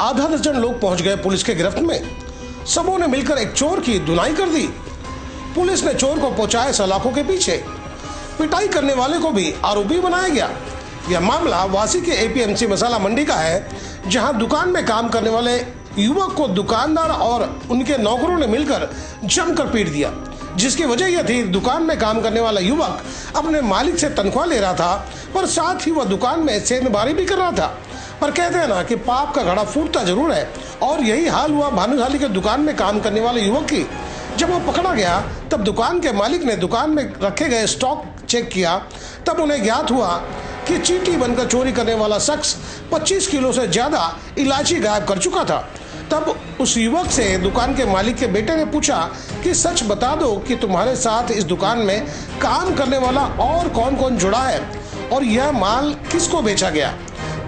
आधा दर्जन लोग पहुंच गए पुलिस के गिरफ्त में। सबों ने मिलकर एक चोर की धुनाई कर दी। पुलिस ने चोर को पहुंचाया सलाखों के पीछे। पिटाई करने वाले को भी आरोपी बनाया गया। यह मामला वासी के एपीएमसी मसाला मंडी का है, जहां दुकान में काम करने वाले युवक को दुकानदार और उनके नौकरों ने मिलकर जमकर पीट दिया। जिसकी वजह यह थी, दुकान में काम करने वाला युवक अपने मालिक से तनख्वाह ले रहा था, पर साथ ही वह दुकान में सेंधमारी भी कर रहा था। पर कहते हैं ना कि पाप का घड़ा फूटता जरूर है, और यही हाल हुआ भानुशाली के दुकान में काम करने वाले युवक की। जब वो पकड़ा गया तब दुकान के मालिक ने दुकान में रखे गए स्टॉक चेक किया, तब उन्हें ज्ञात हुआ कि चींटी बनकर चोरी करने वाला शख्स 25 किलो से ज्यादा इलायची गायब कर चुका था। तब उस युवक से दुकान के मालिक के बेटे ने पूछा कि सच बता दो कि तुम्हारे साथ इस दुकान में काम करने वाला और कौन कौन जुड़ा है और यह माल किसको बेचा गया।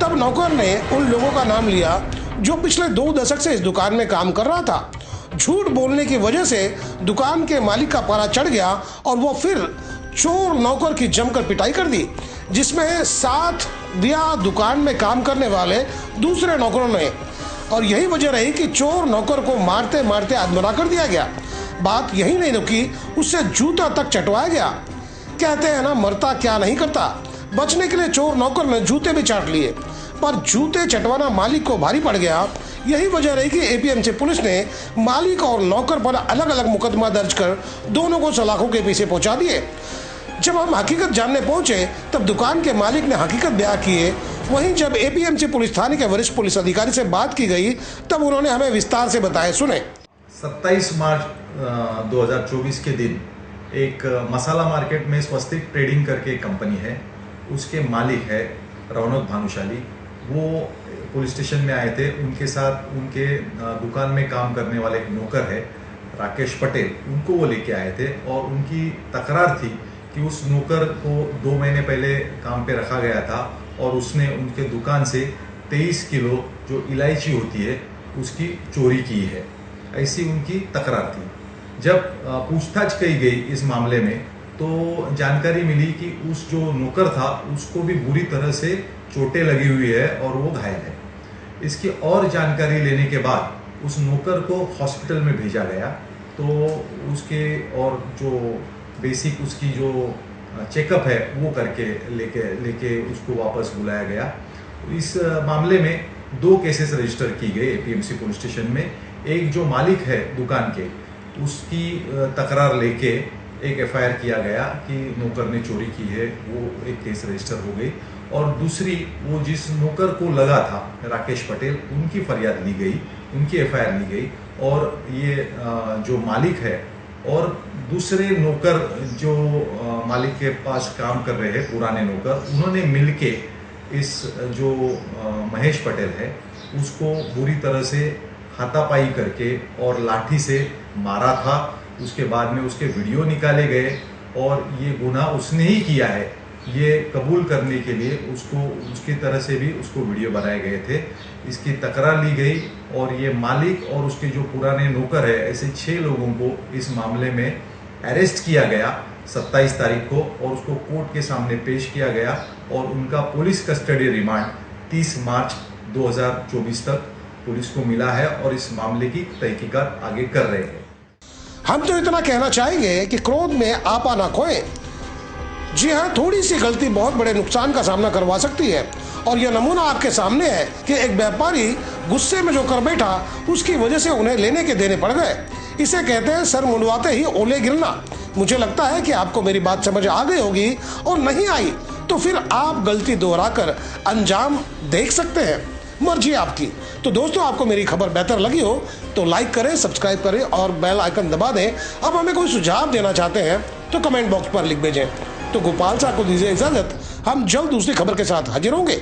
तब नौकर ने उन लोगों का नाम लिया जो पिछले 2 दशक से इस दुकान में काम कर रहा था। झूठ बोलने की वजह से दुकान के मालिक का पारा चढ़ गया और वो फिर चोर नौकर की जमकर पिटाई कर दी, जिसमें साथ दिया दुकान में काम करने वाले दूसरे नौकरों ने। और यही वजह रही कि चोर नौकर को मारते मारते अधमरा कर दिया गया। बात यही नहीं रुकी, उससे जूता तक चटवाया गया। कहते हैं ना, मरता क्या नहीं करता। बचने के लिए चोर नौकर ने जूते भी चाट लिए, पर जूते चटवाना मालिक को भारी पड़ गया। यही वजह रही कि एपीएमसी पुलिस ने मालिक और नौकर पर अलग अलग मुकदमा दर्ज कर दोनों को सलाखों के पीछे पहुंचा दिए। जब हम हकीकत जानने पहुंचे तब दुकान के मालिक ने हकीकत बयां किए। वहीं जब एपीएमसी पुलिस थाने के वरिष्ठ पुलिस अधिकारी से बात की गई तब उन्होंने हमें विस्तार से बताया। सुने। 27 मार्च 2024 के दिन एक मसाला मार्केट में स्वस्तिक ट्रेडिंग करके एक कंपनी है, उसके मालिक है रौनक भानुशाली। वो पुलिस स्टेशन में आए थे। उनके साथ उनके दुकान में काम करने वाले एक नौकर है राकेश पटेल, उनको वो लेके आए थे। और उनकी तकरार थी कि उस नौकर को 2 महीने पहले काम पे रखा गया था और उसने उनके दुकान से 23 किलो जो इलायची होती है उसकी चोरी की है, ऐसी उनकी तकरार थी। जब पूछताछ की गई इस मामले में तो जानकारी मिली कि उस जो नौकर था उसको भी बुरी तरह से चोटें लगी हुई है और वो घायल है। इसकी और जानकारी लेने के बाद उस नौकर को हॉस्पिटल में भेजा गया। तो उसके और जो बेसिक उसकी जो चेकअप है वो करके लेके उसको वापस बुलाया गया। इस मामले में 2 केसेस रजिस्टर की गई एपीएमसी पुलिस स्टेशन में। एक जो मालिक है दुकान के, उसकी तकरार लेके एक एफआईआर किया गया कि नौकर ने चोरी की है, वो एक केस रजिस्टर हो गई। और दूसरी, वो जिस नौकर को लगा था राकेश पटेल, उनकी फरियाद ली गई, उनकी एफआईआर ली गई। और ये जो मालिक है और दूसरे नौकर जो मालिक के पास काम कर रहे हैं, पुराने नौकर, उन्होंने मिलके इस जो महेश पटेल है उसको बुरी तरह से हाथापाई करके और लाठी से मारा था। उसके बाद में उसके वीडियो निकाले गए और ये गुनाह उसने ही किया है ये कबूल करने के लिए उसको उसकी तरह से भी उसको वीडियो बनाए गए थे। इसकी तकरार ली गई और ये मालिक और उसके जो पुराने नौकर है, ऐसे 6 लोगों को इस मामले में अरेस्ट किया गया 27 तारीख को और उसको कोर्ट के सामने पेश किया गया। और उनका पुलिस कस्टडी रिमांड 30 मार्च 2024 तक पुलिस को मिला है और इस मामले की तहकीकात आगे कर रहे हैं। हम तो इतना कहना चाहेंगे कि क्रोध में आपा ना खोएं। जी हाँ, थोड़ी सी गलती बहुत बड़े नुकसान का सामना करवा सकती है। और यह नमूना आपके सामने है कि एक व्यापारी गुस्से में जो कर बैठा, उसकी वजह से उन्हें लेने के देने पड़ गए। इसे कहते हैं सर मुंडवाते ही ओले गिरना। मुझे लगता है कि आपको मेरी बात समझ आ गई होगी, और नहीं आई तो फिर आप गलती दोहराकर अंजाम देख सकते हैं। मर्जी आपकी। तो दोस्तों, आपको मेरी खबर बेहतर लगी हो तो लाइक करें, सब्सक्राइब करें और बेल आइकन दबा दें। अब हमें कोई सुझाव देना चाहते हैं तो कमेंट बॉक्स पर लिख भेजें। तो गोपाल साहब को दीजिए इजाजत। हम जल्द दूसरी खबर के साथ हाजिर होंगे।